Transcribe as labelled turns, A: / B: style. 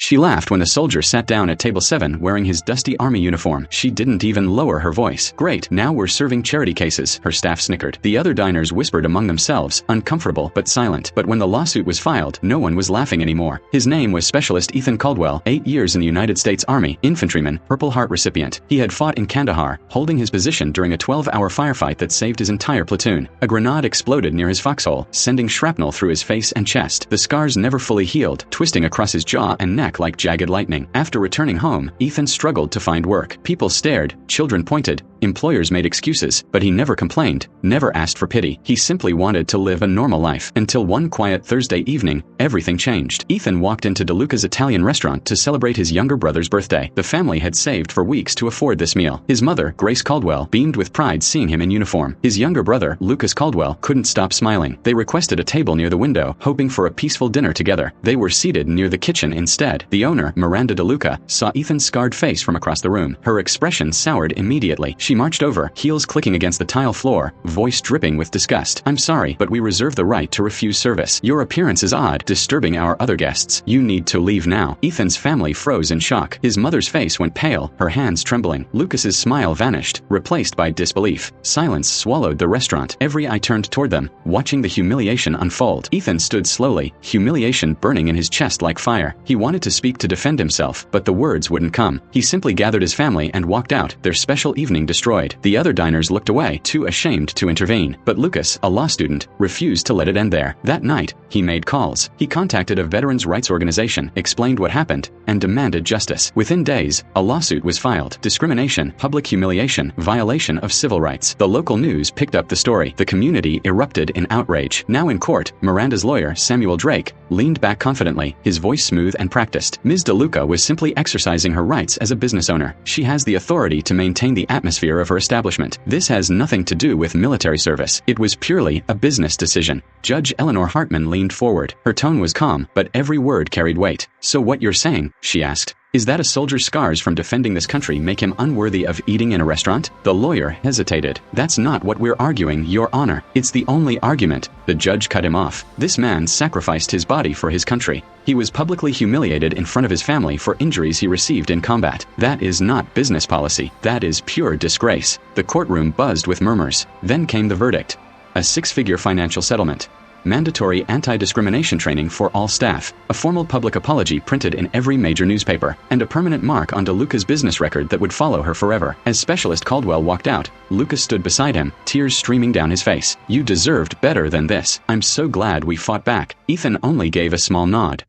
A: She laughed when the soldier sat down at table 7 wearing his dusty army uniform. She didn't even lower her voice. Great, now we're serving charity cases, her staff snickered. The other diners whispered among themselves, uncomfortable but silent. But when the lawsuit was filed, no one was laughing anymore. His name was Specialist Ethan Caldwell, 8 years in the United States Army, infantryman, Purple Heart recipient. He had fought in Kandahar, holding his position during a 12-hour firefight that saved his entire platoon. A grenade exploded near his foxhole, sending shrapnel through his face and chest. The scars never fully healed, twisting across his jaw and neck like jagged lightning. After returning home, Ethan struggled to find work. People stared, children pointed, employers made excuses, but he never complained, never asked for pity. He simply wanted to live a normal life. Until one quiet Thursday evening, everything changed. Ethan walked into DeLuca's Italian restaurant to celebrate his younger brother's birthday. The family had saved for weeks to afford this meal. His mother, Grace Caldwell, beamed with pride seeing him in uniform. His younger brother, Lucas Caldwell, couldn't stop smiling. They requested a table near the window, hoping for a peaceful dinner together. They were seated near the kitchen instead. The owner, Miranda DeLuca, saw Ethan's scarred face from across the room. Her expression soured immediately. She marched over, heels clicking against the tile floor, voice dripping with disgust. "I'm sorry, but we reserve the right to refuse service. Your appearance is odd, disturbing our other guests. You need to leave now." Ethan's family froze in shock. His mother's face went pale, her hands trembling. Lucas's smile vanished, replaced by disbelief. Silence swallowed the restaurant. Every eye turned toward them, watching the humiliation unfold. Ethan stood slowly, humiliation burning in his chest like fire. He wanted to speak to defend himself, but the words wouldn't come. He simply gathered his family and walked out, their special evening destroyed. The other diners looked away, too ashamed to intervene. But Lucas, a law student, refused to let it end there. That night, he made calls. He contacted a veterans' rights organization, explained what happened, and demanded justice. Within days, a lawsuit was filed. Discrimination, public humiliation, violation of civil rights. The local news picked up the story. The community erupted in outrage. Now in court, Miranda's lawyer, Samuel Drake, leaned back confidently, his voice smooth and practiced. Ms. DeLuca was simply exercising her rights as a business owner. She has the authority to maintain the atmosphere of her establishment. This has nothing to do with military service. It was purely a business decision. Judge Eleanor Hartman leaned forward. Her tone was calm, but every word carried weight. "So what you're saying," she asked, "is that a soldier's scars from defending this country make him unworthy of eating in a restaurant?" The lawyer hesitated. "That's not what we're arguing, Your Honor. It's the only argument." The judge cut him off. This man sacrificed his body for his country. He was publicly humiliated in front of his family for injuries he received in combat. That is not business policy. That is pure disgrace. The courtroom buzzed with murmurs. Then came the verdict. A 6-figure financial settlement. Mandatory anti-discrimination training for all staff, a formal public apology printed in every major newspaper, and a permanent mark on DeLuca's business record that would follow her forever. As Specialist Caldwell walked out, Lucas stood beside him, tears streaming down his face. "You deserved better than this. I'm so glad we fought back." Ethan only gave a small nod.